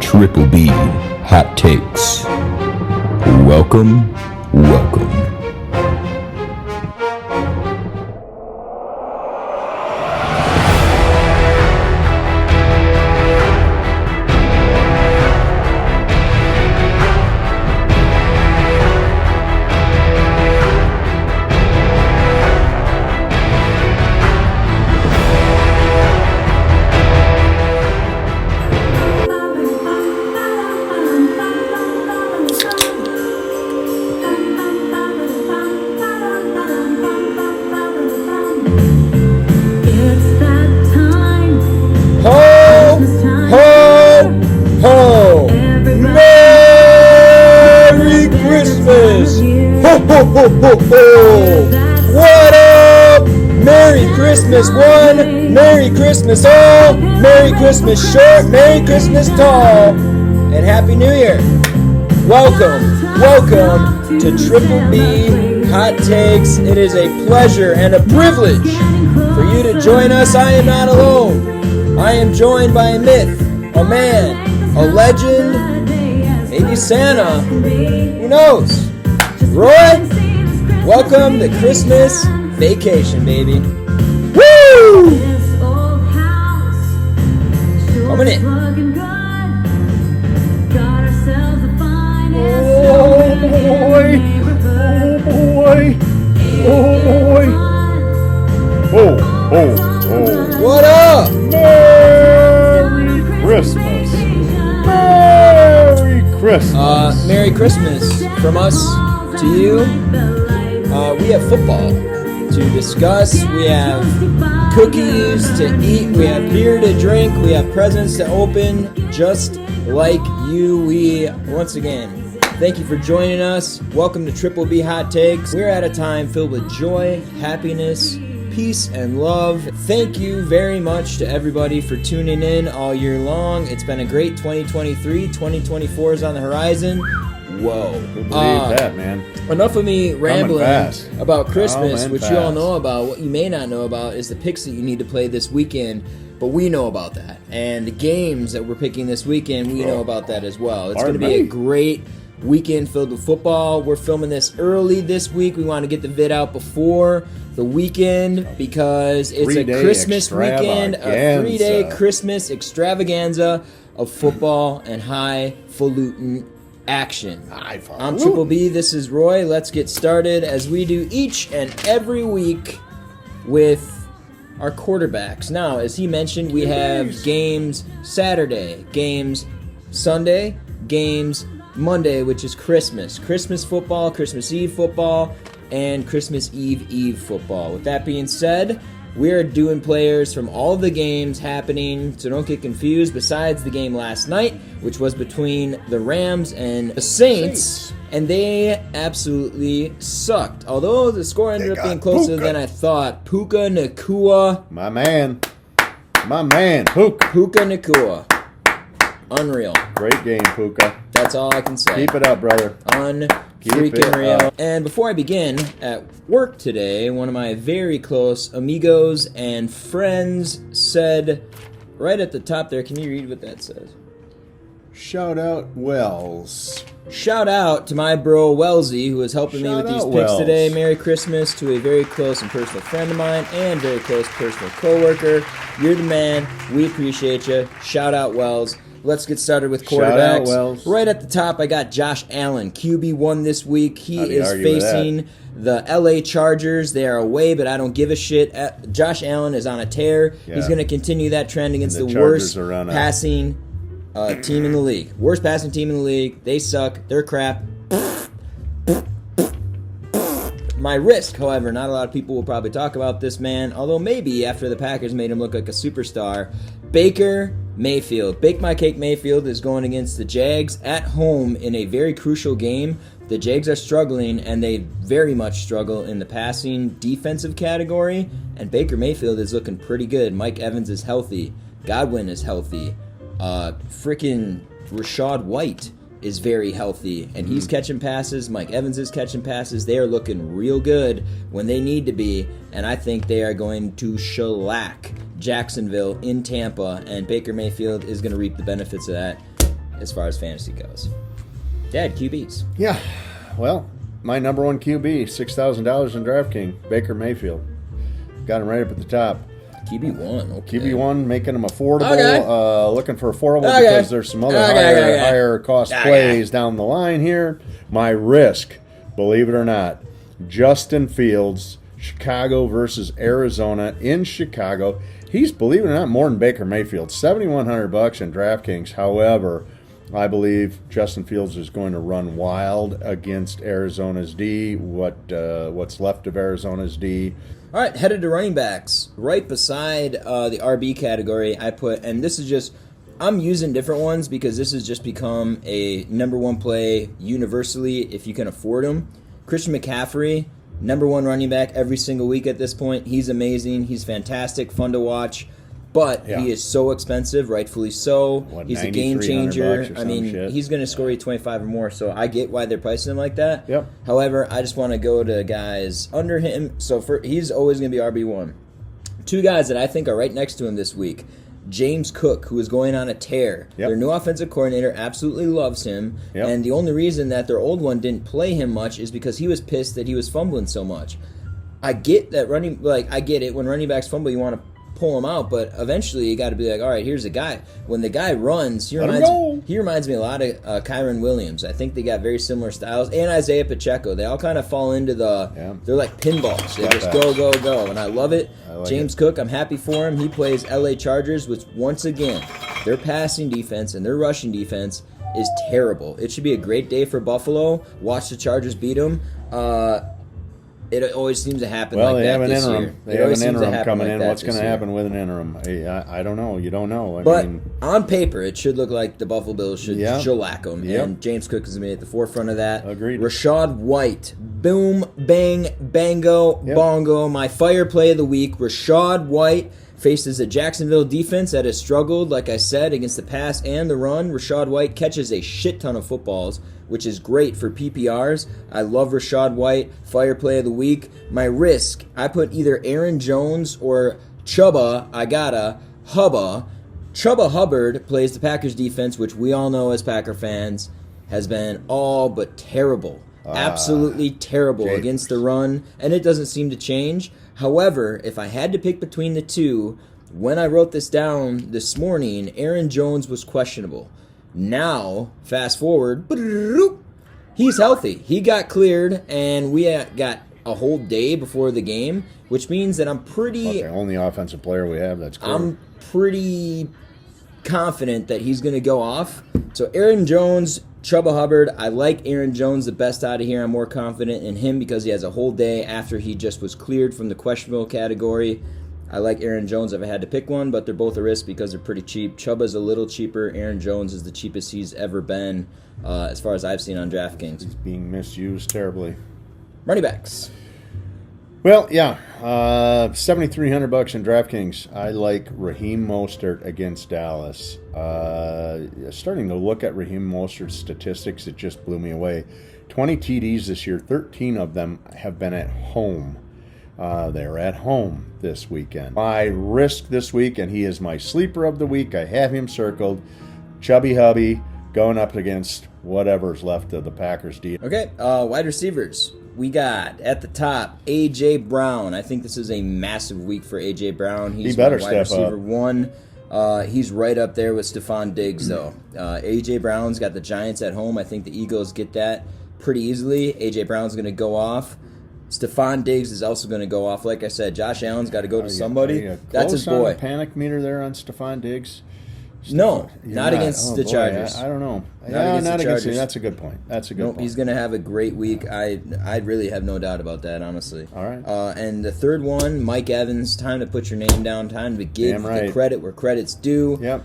Triple B Hot Takes. Welcome, welcome. What up? Merry Christmas one, Merry Christmas all, Merry Christmas short, Merry Christmas tall, and Happy New Year. Welcome to Triple B Hot Takes. It is a pleasure and a privilege for you to join us. I am not alone. I am joined by a myth, a man, a legend, maybe Santa, who knows? Roy, welcome to Christmas vacation, baby. Woo! Coming in. Oh boy! Oh! What up? Merry Christmas! Merry Christmas! Merry Christmas from us to you. We have football to discuss. We have cookies to eat. We have beer to drink. We have presents to open. Just like you, we once again thank you for joining us. Welcome to Triple B Hot Takes. We're at a time filled with joy, happiness, peace, and love. Thank you very much to everybody for tuning in all year long. It's been a great 2023. 2024 is on the horizon. Whoa. Believe that, man. Enough of me rambling about Christmas, Coming which fast. you all know about. What you may not know about is the picks that you need to play this weekend, but we know about that. And the games that we're picking this weekend, we know about that as well. It's going to be a great weekend filled with football. We're filming this early this week. We want to get the vid out before the weekend because it's a Christmas weekend, a 3-day Christmas extravaganza of football and highfalutin action. I'm Triple B, this is Roy. Let's get started as we do each and every week with our quarterbacks. Now, as he mentioned, we have games Saturday, games Sunday, games Monday, which is Christmas. Christmas football, Christmas Eve football, and Christmas Eve football. With that being said, we are doing players from all the games happening, so don't get confused, besides the game last night, which was between the Rams and the Saints, and they absolutely sucked. Although the score ended up being closer than I thought. Puka Nacua. My man, Puka. Puka Nacua. Unreal. Great game, Puka. That's all I can say. Keep it up, brother. Freaking real. And before I begin, at work today, one of my very close amigos and friends said, right at the top there, can you read what that says? Shout out Wells. Shout out to my bro Wellesley, who is helping me with these picks Wells. today. Merry Christmas to a very close and personal friend of mine and very close personal coworker. You're the man. We appreciate you. Shout out Wells. Let's get started with quarterbacks. Shout out, Wells. Right at the top, I got Josh Allen, QB1 this week. He is facing the LA Chargers. They are away, but I don't give a shit. Josh Allen is on a tear. Yeah. He's going to continue that trend against the Chargers worst passing team in the league. Worst passing team in the league. They suck. They're crap. My risk, however, not a lot of people will probably talk about this man, although maybe after the Packers made him look like a superstar. Baker Mayfield. Bake My Cake Mayfield is going against the Jags at home in a very crucial game. The Jags are struggling, and they very much struggle in the passing defensive category, and Baker Mayfield is looking pretty good. Mike Evans is healthy. Godwin is healthy. Freaking Rachaad White is very healthy, and he's catching passes. Mike Evans is catching passes. They are looking real good when they need to be, and I think they are going to shellac Jacksonville in Tampa, and Baker Mayfield is going to reap the benefits of that. as far as fantasy goes. Dad, QBs. Yeah. Well, my number one QB, $6,000 in DraftKings, Baker Mayfield. Got him right up at the top. QB1, okay. QB1, making them affordable. Okay. Looking for affordable Okay. because there's some other higher cost plays down the line here. My risk, believe it or not, Justin Fields, Chicago versus Arizona in Chicago. He's, believe it or not, more than Baker Mayfield. $7,100 in DraftKings. However, I believe Justin Fields is going to run wild against Arizona's D. What's left of Arizona's D. All right, headed to running backs. Right beside the RB category, I put, and this is just, I'm using different ones because this has just become a number one play universally if you can afford them. Christian McCaffrey, number one running back every single week at this point. He's amazing. He's fantastic, fun to watch. But he is so expensive, rightfully so. He's a game changer. I mean, he's going to score you 25 or more, so I get why they're pricing him like that. Yep. However, I just want to go to guys under him. So he's always going to be RB1. Two guys that I think are right next to him this week. James Cook, who is going on a tear. Yep. Their new offensive coordinator absolutely loves him. Yep. And the only reason that their old one didn't play him much is because he was pissed that he was fumbling so much. I get that I get it. When running backs fumble, you want to pull him out, but eventually you got to be like, all right, here's a guy. When the guy runs, he reminds me a lot of Kyron Williams. I think they got very similar styles, and Isaiah Pacheco. They all kind of fall into they're like pinballs. They just go, and I love it. James Cook, I'm happy for him. He plays LA Chargers, which once again, their passing defense and their rushing defense is terrible. It should be a great day for Buffalo. Watch the Chargers beat them. It always seems to happen like that this year. Well, they have an interim coming in. What's going to happen with an interim? I don't know. You don't know. But on paper, it should look like the Buffalo Bills should shellac them. Yep. And James Cook is going to be at the forefront of that. Agreed. Rashad White. Boom, bang, bango, bongo. My fire play of the week. Rashad White faces a Jacksonville defense that has struggled, like I said, against the pass and the run. Rashad White catches a shit ton of footballs, which is great for PPRs. I love Rashad White. Fire play of the week. My risk, I put either Aaron Jones or Chuba Hubba. Chuba Hubbard plays the Packers defense, which we all know as Packer fans has been all but terrible. Absolutely terrible against the run, and it doesn't seem to change. However, if I had to pick between the two, when I wrote this down this morning, Aaron Jones was questionable. Now, fast forward, he's healthy. He got cleared, and we got a whole day before the game, which means that I'm pretty... the only offensive player we have that's clear. I'm pretty confident that he's going to go off. So Aaron Jones, Chuba Hubbard, I like Aaron Jones the best out of here. I'm more confident in him because he has a whole day after he just was cleared from the questionable category. I like Aaron Jones if I had to pick one, but they're both a risk because they're pretty cheap. Chuba's a little cheaper. Aaron Jones is the cheapest he's ever been as far as I've seen on DraftKings. He's being misused terribly. Running backs. Well, yeah, $7,300 in DraftKings. I like Raheem Mostert against Dallas. Starting to look at Raheem Mostert's statistics, it just blew me away. 20 TDs this year, 13 of them have been at home. They're at home this weekend. My risk this week, and he is my sleeper of the week. I have him circled. Chubby Hubby going up against whatever's left of the Packers D. Okay, wide receivers. We got at the top A.J. Brown. I think this is a massive week for A.J. Brown. He's he better wide step receiver up. One. He's right up there with Stephon Diggs, though. A.J. Brown's got the Giants at home. I think the Eagles get that pretty easily. A.J. Brown's going to go off. Stephon Diggs is also going to go off. Like I said, Josh Allen's got to go to somebody. That's his boy. On the panic meter there on Stephon Diggs? No, not against the Chargers. I don't know. Not against the Chargers. That's a good point. That's a good point. He's going to have a great week. I really have no doubt about that, honestly. All right. And the third one, Mike Evans. Time to put your name down. Time to give the credit where credit's due. Yep.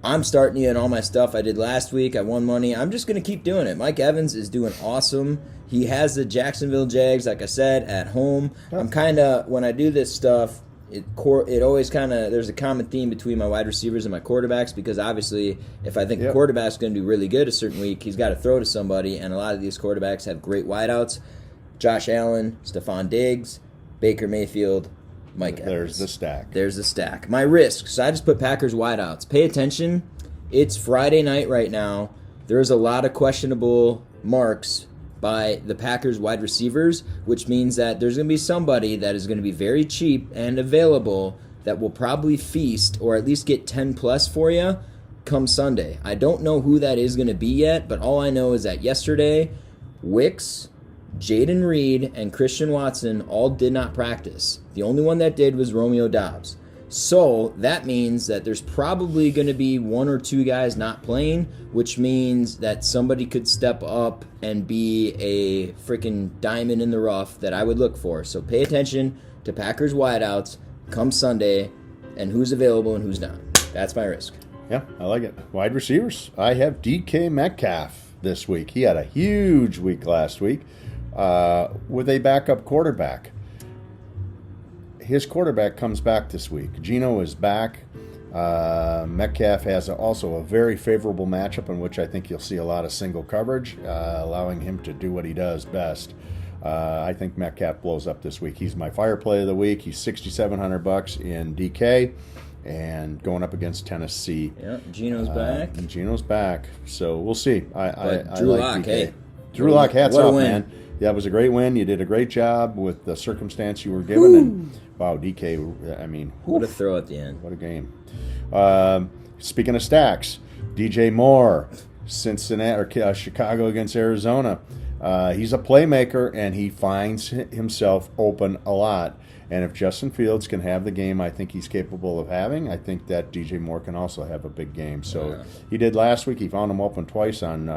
I'm starting you in all my stuff I did last week. I won money. I'm just going to keep doing it. Mike Evans is doing awesome. He has the Jacksonville Jags, like I said, at home. Yep. I'm kind of, when I do this stuff, it always kind of, there's a common theme between my wide receivers and my quarterbacks because obviously if I think a quarterback's going to do really good a certain week, he's got to throw to somebody, and a lot of these quarterbacks have great wideouts. Josh Allen, Stephon Diggs, Baker Mayfield, Mike Evans. There's the stack. My risks. So I just put Packers wideouts. Pay attention. It's Friday night right now. There's a lot of questionable marks by the Packers wide receivers, which means that there's going to be somebody that is going to be very cheap and available that will probably feast or at least get 10 plus for you come Sunday. I don't know who that is going to be yet, but all I know is that yesterday, Wicks, Jaden Reed, and Christian Watson all did not practice. The only one that did was Romeo Doubs. So that means that there's probably going to be one or two guys not playing, which means that somebody could step up and be a freaking diamond in the rough that I would look for. So pay attention to Packers wideouts come Sunday and who's available and who's not. That's my risk. Yeah, I like it. Wide receivers. I have DK Metcalf this week. He had a huge week last week with a backup quarterback. His quarterback comes back this week. Geno is back. Metcalf has also a very favorable matchup in which I think you'll see a lot of single coverage, allowing him to do what he does best. I think Metcalf blows up this week. He's my fire play of the week. He's $6,700 in DK and going up against Tennessee. Yeah, Geno's back. Geno's back. So we'll see. I Drew like Lock, DK. hey. Drew Lock, hats What a off, win. man. Yeah, it was a great win. You did a great job with the circumstance you were given. And wow, DK, I mean, What a throw at the end. what a game. Speaking of stacks, DJ Moore, Cincinnati or Chicago against Arizona. He's a playmaker, and he finds himself open a lot. And if Justin Fields can have the game I think he's capable of having, I think that DJ Moore can also have a big game. So he did last week. He found him open twice on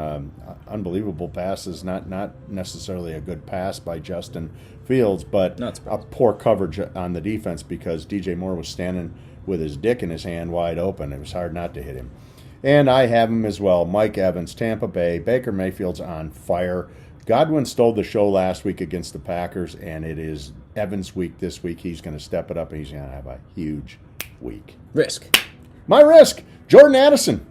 unbelievable passes. Not necessarily a good pass by Justin Fields, but a poor coverage on the defense because DJ Moore was standing with his dick in his hand wide open. It was hard not to hit him. And I have him as well. Mike Evans, Tampa Bay. Baker Mayfield's on fire. Godwin stole the show last week against the Packers, and it is Evans' week this week. He's going to step it up, and he's going to have a huge week. Risk. My risk, Jordan Addison.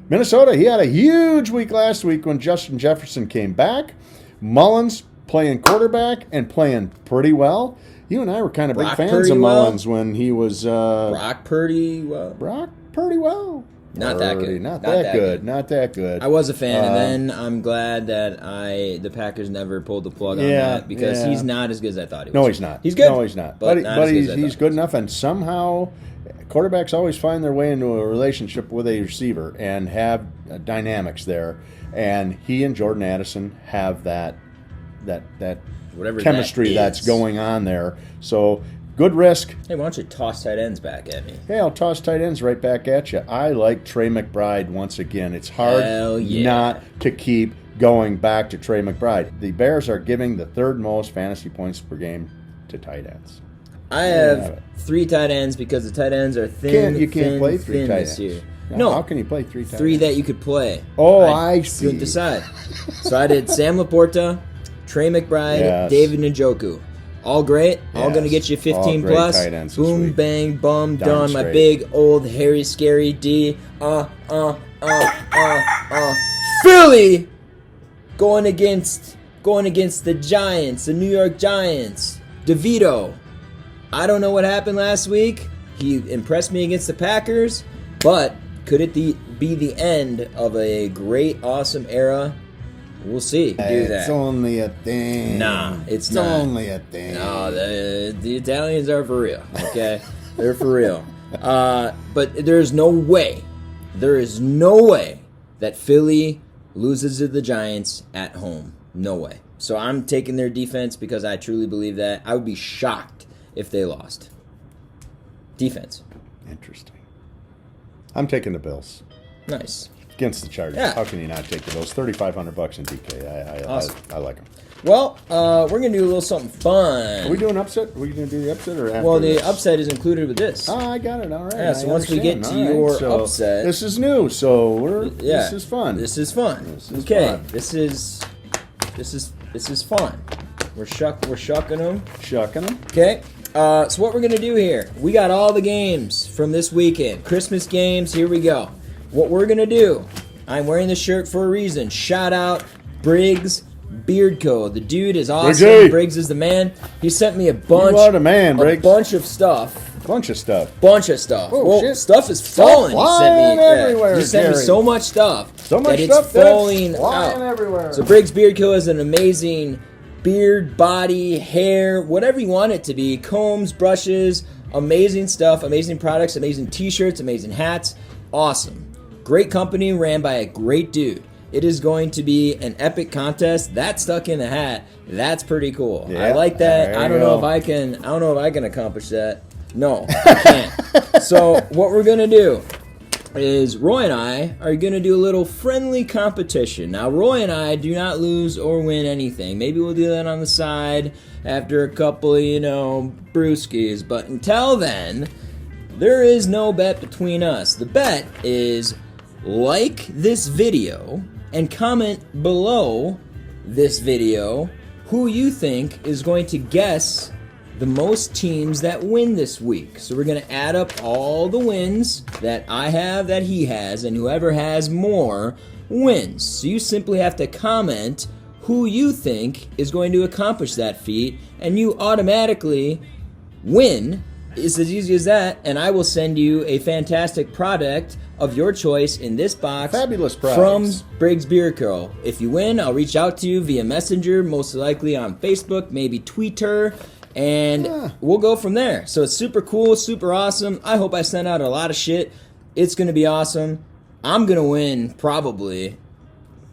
Minnesota, he had a huge week last week when Justin Jefferson came back. Mullins playing quarterback and playing pretty well. You and I were kind of big fans of Mullins when he was... Brock Purdy, well... Brock Purdy well. Not that good. Not that good. Not that good. I was a fan, and then I'm glad that the Packers never pulled the plug on that because he's not as good as I thought he was. No, he's not. He's good. No, he's not. But he's good enough, and somehow quarterbacks always find their way into a relationship with a receiver and have dynamics there. And he and Jordan Addison have that whatever chemistry that's going on there. So good risk. Hey, why don't you toss tight ends back at me? Hey, I'll toss tight ends right back at you. I like Trey McBride once again. It's hard not to keep going back to Trey McBride. The Bears are giving the third most fantasy points per game to tight ends. I have 3 tight ends because the tight ends are thin. You can't play 3 tight ends. Year. No, how can you play 3 tight ends? 3 that you could play. Oh, I see. Couldn't decide. So I did Sam Laporta, Trey McBride, David Njoku. All great. All going to get you 15 plus. Tight ends boom, bang, bum, done. My big, old, hairy, scary D. Philly going against the Giants, the New York Giants. DeVito. I don't know what happened last week. He impressed me against the Packers, but could it be the end of a great, awesome era? We'll see. It's only a thing. Nah, it's not. Only a thing. No, the Italians are for real, okay? They're for real. But there is no way that Philly loses to the Giants at home. No way. So I'm taking their defense because I truly believe that. I would be shocked if they lost. Defense. Interesting. I'm taking the Bills. Nice. Against the Chargers. Yeah. How can you not take the Bills? $3,500 in DK. Awesome. I like them. Well, we're going to do a little something fun. Are we doing upset? Are we going to do the upset or after Well, the this? upset is included with this. Oh, I got it. All right. Yeah, so once we get to your upset... This is new, so this is fun. This is fun. This is okay, fun. This is fun. We're shucking them. Shucking them. Okay. So what we're going to do here, we got all the games from this weekend. Christmas games, here we go. What we're going to do, I'm wearing this shirt for a reason. Shout out Briggs Beard Co. The dude is awesome. Briggsy. Briggs is the man. He sent me a bunch. You are the man, Briggs. Bunch of stuff. Bunch of stuff. Bunch of stuff. Oh, well, shit. stuff is falling. Flying everywhere, He sent me Jerry. so much stuff. So much that it's stuff falling flying out. everywhere. So Briggs Beard Co. is an amazing beard, body, hair, whatever you want it to be. Combs, brushes, amazing stuff, amazing products, amazing t-shirts, amazing hats. Awesome. Great company ran by a great dude. It is going to be an epic contest. That stuck in the hat. That's pretty cool. Yeah, I like that. I don't know if I can accomplish that. No, I can't. So what we're gonna do is Roy and I are gonna do a little friendly competition. Now Roy and I do not lose or win anything. Maybe we'll do that on the side after a couple, brewskis. But until then, there is no bet between us. The bet is like this video and comment below this video who you think is going to guess the most teams that win this week. So we're going to add up all the wins that I have, that he has, and whoever has more wins. So you simply have to comment who you think is going to accomplish that feat, and you automatically win. It's as easy as that, and I will send you a fantastic product of your choice in this box. Fabulous from products. Briggs Beer Co. If you win, I'll reach out to you via Messenger, most likely on Facebook, maybe Twitter, and we'll go from there. So it's super cool, super awesome. I hope I send out a lot of shit. It's going to be awesome. I'm going to win, probably.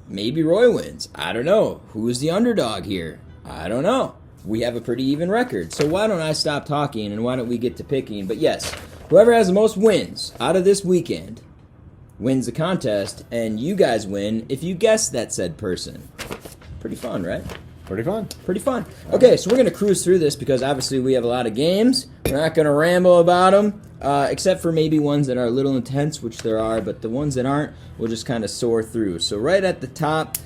Maybe Roy wins. I don't know. Who's the underdog here? I don't know. We have a pretty even record. So why don't I stop talking and why don't we get to picking? But yes, whoever has the most wins out of this weekend wins the contest, and you guys win if you guess that said person. Pretty fun, right? Pretty fun. Pretty fun. Okay, so we're going to cruise through this because obviously we have a lot of games. We're not going to ramble about them, except for maybe ones that are a little intense, which there are, but the ones that aren't, we'll just kind of soar through. So right at the top,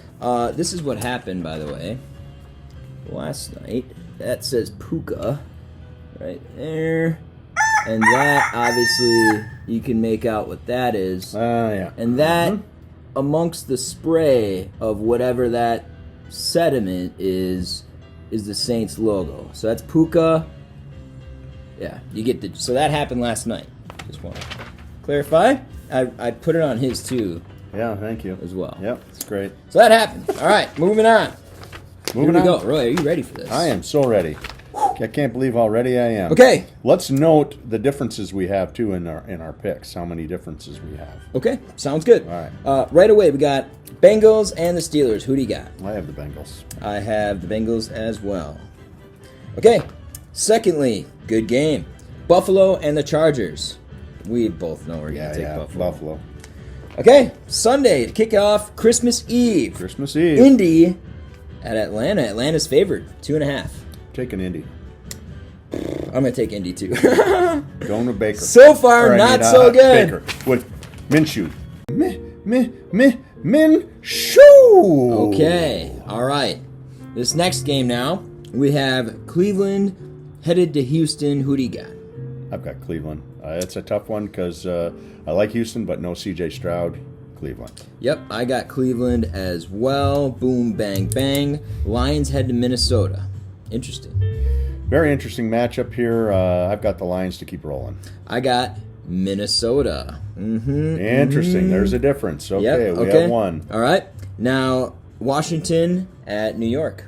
this is what happened, by the way, last night. That says Puka right there. And that, obviously, you can make out what that is. Yeah. And that, amongst the spray of whatever that sediment is the Saints logo. So that's Puka. Yeah, you get the. So that happened last night. Just want to clarify. I put it on his too. Yeah, thank you. As well. Yep, it's great. So that happened. All right, moving on. Moving Here we on. go. Roy, are you ready for this? I am so ready. I can't believe how ready I am. Okay. Let's note the differences we have too in our picks. How many differences we have? Okay, sounds good. All right. Right away, we got Bengals and the Steelers. Who do you got? I have the Bengals. I have the Bengals as well. Okay. Secondly, good game. Buffalo and the Chargers. We both know we're going to take Buffalo. Okay. Sunday to kick off Christmas Eve. Christmas Eve. Indy at Atlanta. Atlanta's favored. 2.5. Taking Indy. I'm going to take Indy too. Going to Baker. So far, so good. Baker with Minshew. Minshew. Okay. All right. This next game now, we have Cleveland headed to Houston. Who do you got? I've got Cleveland. It's a tough one because I like Houston, but no C.J. Stroud. Cleveland. Yep, I got Cleveland as well. Boom, bang, bang. Lions head to Minnesota. Interesting. Very interesting matchup here. I've got the Lions to keep rolling. I got Minnesota. Interesting. There's a difference. Okay, we have one. All right. Now, Washington at New York.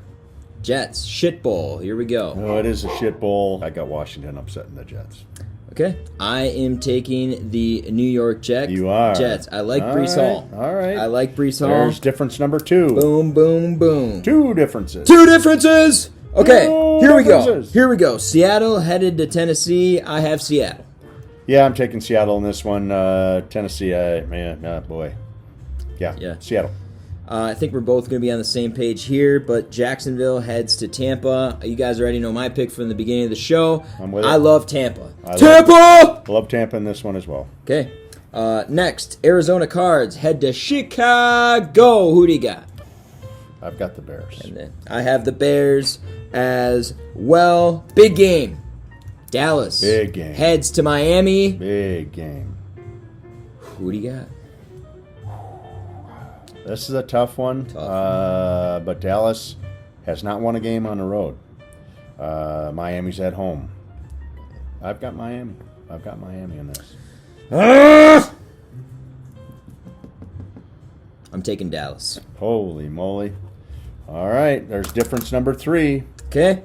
Jets. Shit bowl. Here we go. Oh, it is a shit bowl. I got Washington upsetting the Jets. Okay. I am taking the New York Jets. You are. Jets. I like Breece Hall. All right. I like Breece Hall. There's difference number 2. Boom, boom, boom. 2 differences. 2 differences! Okay, No here we go. differences. Here we go. Seattle headed to Tennessee. I have Seattle. Yeah, I'm taking Seattle in this one. Tennessee, boy. Yeah, Seattle. I think we're both going to be on the same page here, but Jacksonville heads to Tampa. You guys already know my pick from the beginning of the show. I'm with it. I love Tampa. Tampa! I love Tampa in this one as well. Okay. Next, Arizona Cards head to Chicago. Who do you got? I've got the Bears. And then I have the Bears as well. Big game. Dallas. Big game. Heads to Miami. Big game. Who do you got? This is a tough one. But Dallas has not won a game on the road. Miami's at home. I've got Miami. I've got Miami in this. I'm taking Dallas. Holy moly. All right, there's difference number 3. Okay.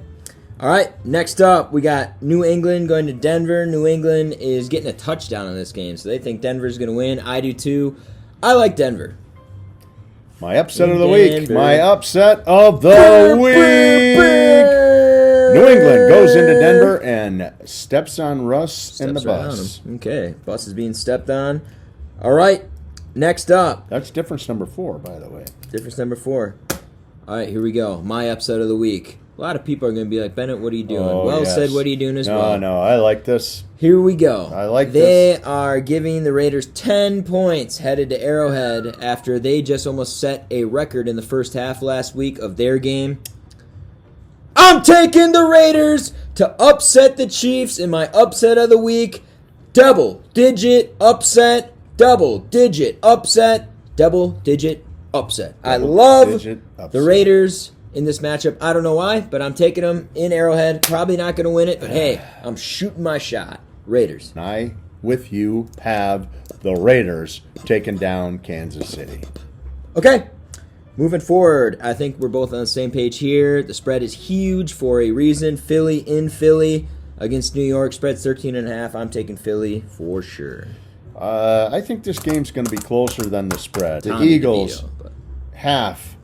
All right, next up, we got New England going to Denver. New England is getting a touchdown in this game, so they think Denver's going to win. I do too. I like Denver. My upset of the week. My upset of the week. New England goes into Denver and steps on Russ and the bus. Okay, bus is being stepped on. All right, next up. That's difference number 4, by the way. Difference number 4. All right, here we go. My upset of the week. A lot of people are going to be like, Bennett, what are you doing? Yes. Said, what are you doing as well? No, I like this. Here we go. I like this. They are giving the Raiders 10 points headed to Arrowhead after they just almost set a record in the first half last week of their game. I'm taking the Raiders to upset the Chiefs in my upset of the week. Double-digit upset. Double-digit upset. Double-digit upset. I love the Raiders in this matchup. I don't know why, but I'm taking them in Arrowhead. Probably not going to win it, but hey, I'm shooting my shot. Raiders. I, with you, have the Raiders taking down Kansas City. Okay. Moving forward, I think we're both on the same page here. The spread is huge for a reason. Philly in Philly against New York. Spread's 13.5. I'm taking Philly for sure. I think this game's going to be closer than the spread. The Eagles have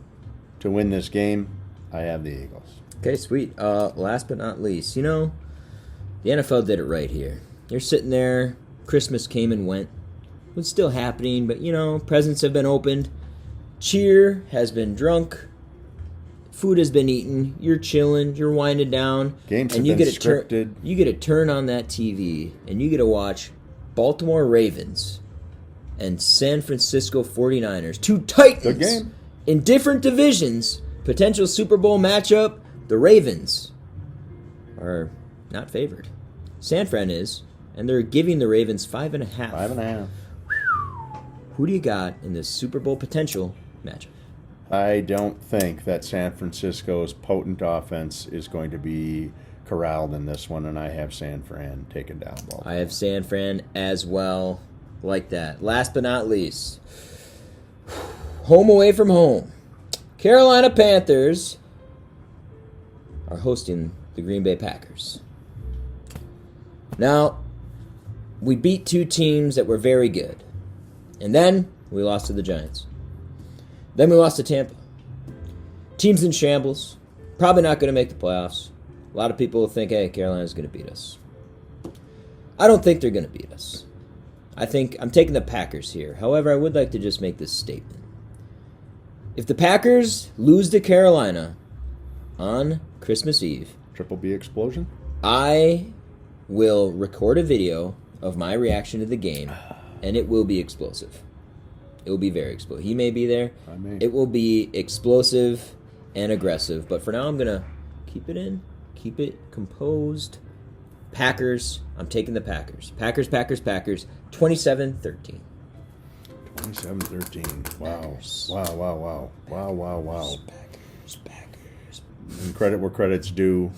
to win this game. I have the Eagles. Okay, sweet. Last but not least, the NFL did it right here. You're sitting there. Christmas came and went. It's still happening, but, presents have been opened. Cheer has been drunk. Food has been eaten. You're chilling. You're winding down. Games have been scripted. You get to turn on that TV, and you get to watch Baltimore Ravens and San Francisco 49ers. Two Titans. Good game. In different divisions. Potential Super Bowl matchup. The Ravens are not favored. San Fran is, and they're giving the Ravens 5.5. 5.5. Who do you got in this Super Bowl potential matchup? I don't think that San Francisco's potent offense is going to be corralled in this one, and I have San Fran taken down. Baltimore. I have San Fran as well, like that. Last but not least, home away from home. Carolina Panthers are hosting the Green Bay Packers. Now, we beat two teams that were very good. And then we lost to the Giants. Then we lost to Tampa. Teams in shambles. Probably not going to make the playoffs. A lot of people think, hey, Carolina's going to beat us. I don't think they're going to beat us. I think I'm taking the Packers here. However, I would like to just make this statement. If the Packers lose to Carolina on Christmas Eve, Triple B explosion? I will record a video of my reaction to the game, and it will be explosive. It will be very explosive. He may be there. I may. It will be explosive and aggressive. But for now, I'm going to keep it in, keep it composed. Packers. I'm taking the Packers. Packers. 27-13. 27-13. Wow. Packers. Wow. Packers. And credit where credit's due.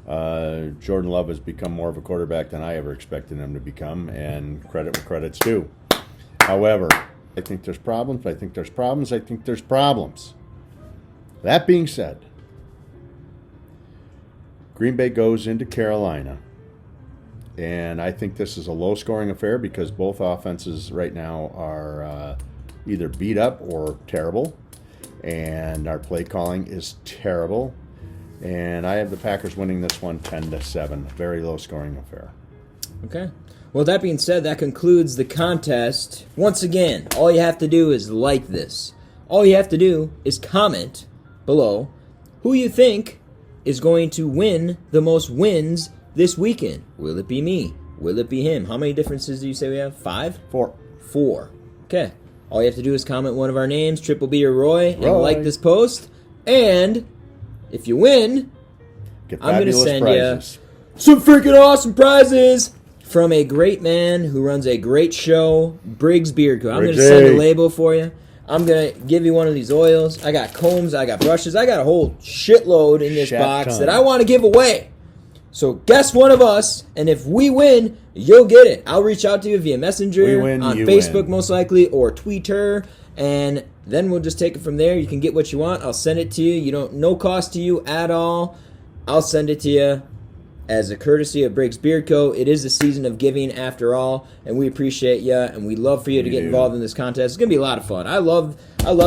Jordan Love has become more of a quarterback than I ever expected him to become, and credit where credit's due. However, I think there's problems. That being said, Green Bay goes into Carolina, and I think this is a low-scoring affair because both offenses right now are either beat up or terrible, and our play calling is terrible. And I have the Packers winning this one 10-7. Very low-scoring affair. Okay. Well, that being said, that concludes the contest. Once again, all you have to do is like this. All you have to do is comment below who you think is going to win the most wins this weekend. Will it be me? Will it be him? How many differences do you say we have? 5? 4. Okay. All you have to do is comment one of our names, Triple B or Roy, and like this post. And if you win, I'm going to send you some freaking awesome prizes from a great man who runs a great show, Briggs Beard Co. I'm going to send a label for you. I'm going to give you one of these oils. I got combs, I got brushes, I got a whole shitload in this box that I want to give away. So guess one of us, and if we win, you'll get it. I'll reach out to you via Messenger, on Facebook most likely, or Twitter, and then we'll just take it from there. You can get what you want. I'll send it to you. No cost to you at all. I'll send it to you as a courtesy of Briggs Beard Co. It is a season of giving after all, and we appreciate you, and we love for you to get involved in this contest. It's going to be a lot of fun. I love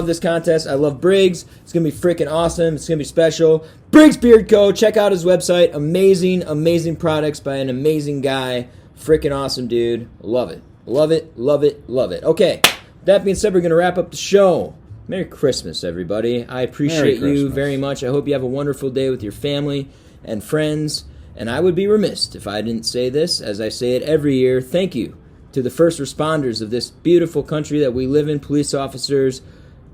this contest. I love Briggs. It's going to be freaking awesome. It's going to be special. Briggs Beard Co. Check out his website. Amazing, amazing products by an amazing guy. Freaking awesome, dude. Love it. Love it, love it, love it. Okay, that being said, we're going to wrap up the show. Merry Christmas, everybody. I appreciate you very much. I hope you have a wonderful day with your family and friends. And I would be remiss if I didn't say this, as I say it every year. Thank you to the first responders of this beautiful country that we live in, police officers,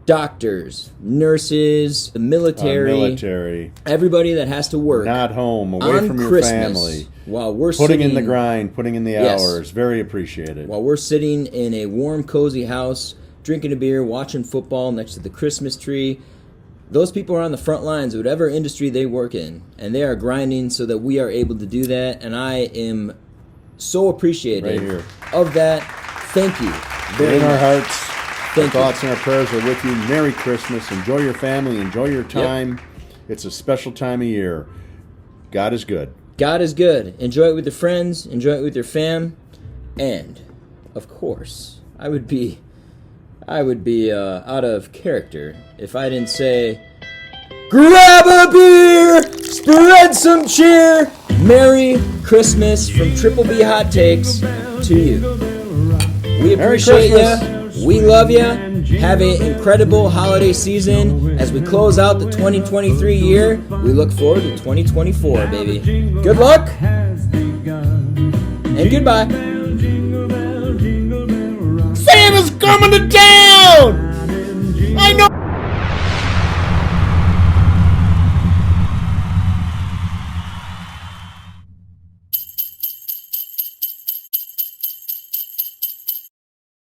doctors, nurses, the military, everybody that has to work. Not home, away from your family. While we're putting in the grind, putting in the hours. Very appreciated. While we're sitting in a warm, cozy house, drinking a beer, watching football next to the Christmas tree. Those people are on the front lines of whatever industry they work in, and they are grinding so that we are able to do that, and I am so appreciative of that. Thank you very much. In our hearts, our thoughts and our prayers are with you. Merry Christmas. Enjoy your family. Enjoy your time. Yep. It's a special time of year. God is good. God is good. Enjoy it with your friends. Enjoy it with your fam. And, of course, I would be out of character if I didn't say, grab a beer, spread some cheer. Merry Christmas from Triple B Hot Takes to you. We appreciate you. We love you. Have an incredible holiday season. As we close out the 2023 year, we look forward to 2024, baby. Good luck and goodbye. Santa's coming to town!